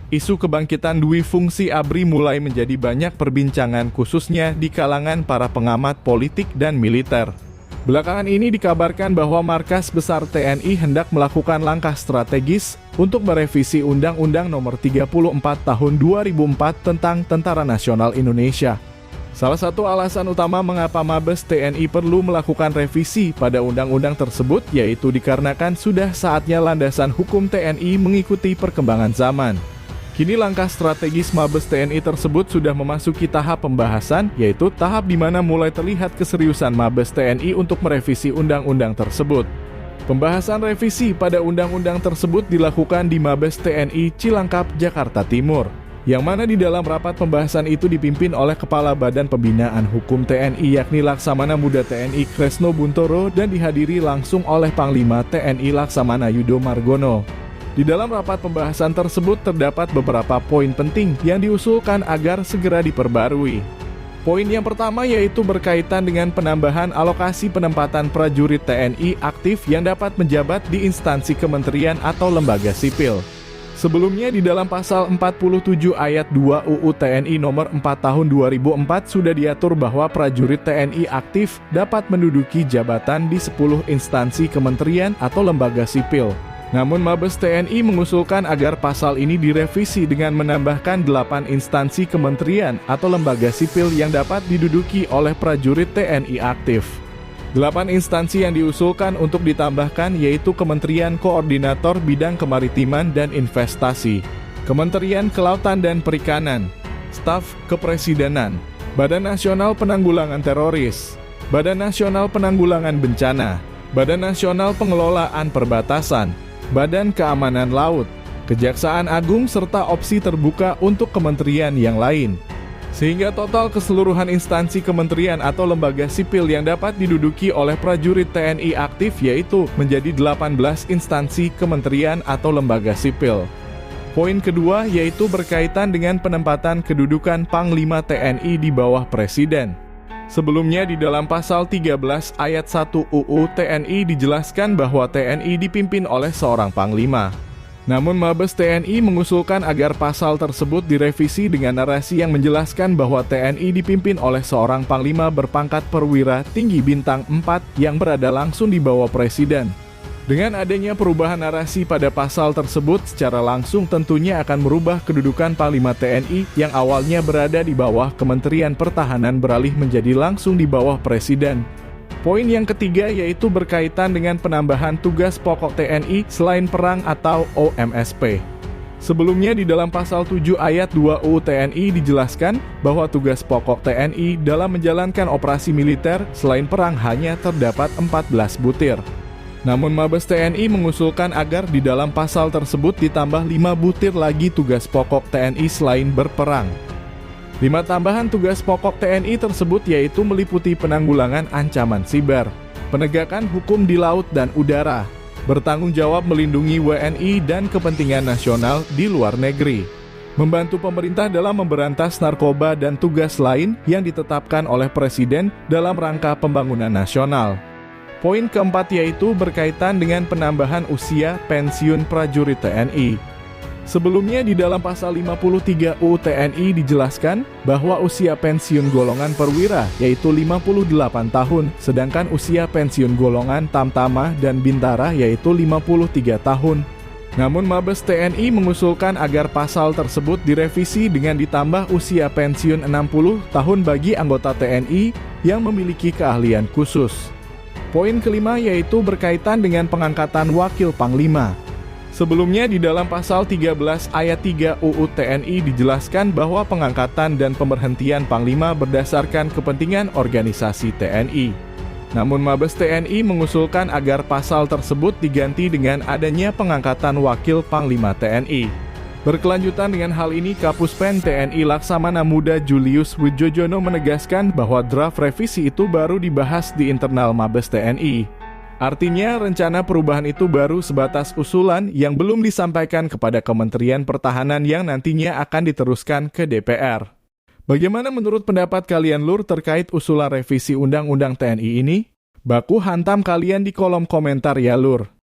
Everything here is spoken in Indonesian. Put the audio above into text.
Isu kebangkitan Dwi Fungsi ABRI mulai menjadi banyak perbincangan khususnya di kalangan para pengamat politik dan militer. Belakangan ini dikabarkan bahwa Markas Besar TNI hendak melakukan langkah strategis untuk merevisi Undang-Undang Nomor 34 Tahun 2004 tentang Tentara Nasional Indonesia. Salah satu alasan utama mengapa Mabes TNI perlu melakukan revisi pada undang-undang tersebut yaitu dikarenakan sudah saatnya landasan hukum TNI mengikuti perkembangan zaman. Kini langkah strategis Mabes TNI tersebut sudah memasuki tahap pembahasan, yaitu tahap di mana mulai terlihat keseriusan Mabes TNI untuk merevisi undang-undang tersebut. Pembahasan revisi pada undang-undang tersebut dilakukan di Mabes TNI Cilangkap, Jakarta Timur, yang mana di dalam rapat pembahasan itu dipimpin oleh Kepala Badan Pembinaan Hukum TNI yakni Laksamana Muda TNI Kresno Buntoro dan dihadiri langsung oleh Panglima TNI Laksamana Yudo Margono. Di dalam rapat pembahasan tersebut terdapat beberapa poin penting yang diusulkan agar segera diperbarui. Poin yang pertama yaitu berkaitan dengan penambahan alokasi penempatan prajurit TNI aktif yang dapat menjabat di instansi kementerian atau lembaga sipil. Sebelumnya di dalam pasal 47 ayat 2 UU TNI nomor 4 tahun 2004 sudah diatur bahwa prajurit TNI aktif dapat menduduki jabatan di 10 instansi kementerian atau lembaga sipil. Namun Mabes TNI mengusulkan agar pasal ini direvisi dengan menambahkan 8 instansi kementerian atau lembaga sipil yang dapat diduduki oleh prajurit TNI aktif. 8 instansi yang diusulkan untuk ditambahkan yaitu Kementerian Koordinator Bidang Kemaritiman dan Investasi, Kementerian Kelautan dan Perikanan, Staf Kepresidenan, Badan Nasional Penanggulangan Teroris, Badan Nasional Penanggulangan Bencana, Badan Nasional Pengelolaan Perbatasan, Badan Keamanan Laut, Kejaksaan Agung serta opsi terbuka untuk kementerian yang lain. Sehingga total keseluruhan instansi kementerian atau lembaga sipil yang dapat diduduki oleh prajurit TNI aktif yaitu menjadi 18 instansi kementerian atau lembaga sipil. Poin kedua yaitu berkaitan dengan penempatan kedudukan Panglima TNI di bawah Presiden. Sebelumnya di dalam pasal 13 ayat 1 UU TNI dijelaskan bahwa TNI dipimpin oleh seorang panglima. Namun Mabes TNI mengusulkan agar pasal tersebut direvisi dengan narasi yang menjelaskan bahwa TNI dipimpin oleh seorang panglima berpangkat perwira tinggi bintang 4 yang berada langsung di bawah Presiden. Dengan adanya perubahan narasi pada pasal tersebut secara langsung tentunya akan merubah kedudukan Panglima TNI yang awalnya berada di bawah Kementerian Pertahanan beralih menjadi langsung di bawah Presiden. Poin yang ketiga yaitu berkaitan dengan penambahan tugas pokok TNI selain perang atau OMSP. Sebelumnya di dalam pasal 7 ayat 2 UU TNI dijelaskan bahwa tugas pokok TNI dalam menjalankan operasi militer selain perang hanya terdapat 14 butir. Namun Mabes TNI mengusulkan agar di dalam pasal tersebut ditambah 5 butir lagi tugas pokok TNI selain berperang. 5 tambahan tugas pokok TNI tersebut yaitu meliputi penanggulangan ancaman siber, penegakan hukum di laut dan udara, bertanggung jawab melindungi WNI dan kepentingan nasional di luar negeri, membantu pemerintah dalam memberantas narkoba dan tugas lain yang ditetapkan oleh Presiden dalam rangka pembangunan nasional. Poin keempat yaitu berkaitan dengan penambahan usia pensiun prajurit TNI. Sebelumnya di dalam pasal 53 UU TNI dijelaskan bahwa usia pensiun golongan perwira yaitu 58 tahun, sedangkan usia pensiun golongan tamtama dan bintara yaitu 53 tahun. Namun Mabes TNI mengusulkan agar pasal tersebut direvisi dengan ditambah usia pensiun 60 tahun bagi anggota TNI yang memiliki keahlian khusus. Poin kelima yaitu berkaitan dengan pengangkatan wakil panglima. Sebelumnya di dalam pasal 13 ayat 3 UU TNI dijelaskan bahwa pengangkatan dan pemberhentian panglima berdasarkan kepentingan organisasi TNI. Namun Mabes TNI mengusulkan agar pasal tersebut diganti dengan adanya pengangkatan wakil panglima TNI. Berkelanjutan dengan hal ini, Kapuspen TNI Laksamana Muda Julius Wijojono menegaskan bahwa draft revisi itu baru dibahas di internal Mabes TNI. Artinya, rencana perubahan itu baru sebatas usulan yang belum disampaikan kepada Kementerian Pertahanan yang nantinya akan diteruskan ke DPR. Bagaimana menurut pendapat kalian Lur terkait usulan revisi Undang-Undang TNI ini? Baku hantam kalian di kolom komentar ya Lur.